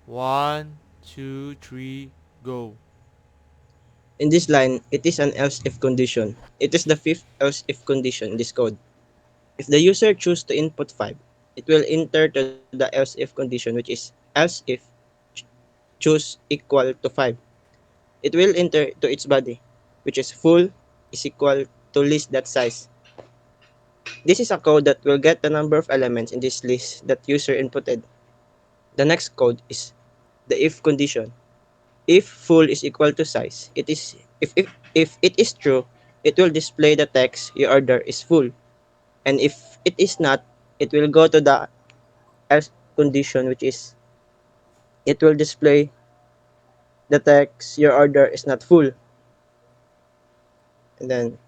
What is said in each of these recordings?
One, two, three, go. In this line, it is an else-if condition. It is the fifth else-if condition in this code. If the user chooses to input 5, it will enter to the else-if condition, which is else if choose equal to 5. It will enter to its body, which is full is equal to list that size. This is a code that will get the number of elements in this list that user inputted. The next code is the if condition. If full is equal to size, it is if it is true, it will display the text your order is full. And if it is not, it will go to the else condition, which is it will display the text your order is not full. And then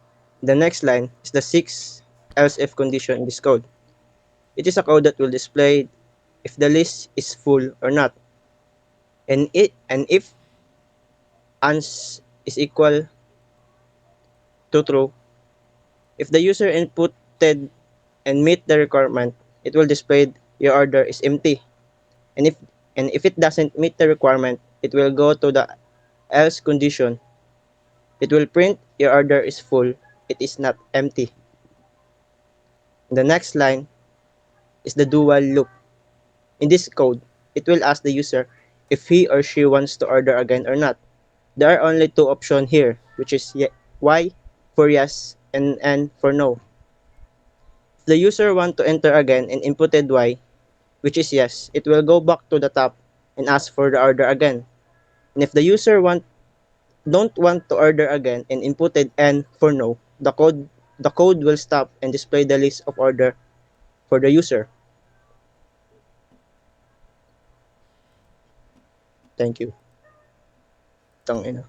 the next line is the sixth else if condition in this code. It is a code that will display if the list is full or not. And if ans is equal to true, if the user inputted and meet the requirement, it will display your order is empty. And if it doesn't meet the requirement, it will go to the else condition. It will print your order is full, it is not empty. The next line is the dual loop. In this code, it will ask the user if he or she wants to order again or not. There are only two options here, which is Y for yes and N for no. If the user want to enter again and inputted Y, which is yes, it will go back to the top and ask for the order again. And if the user don't want to order again and inputted N for no, the code will stop and display the list of order for the user. Thank you. Tangina.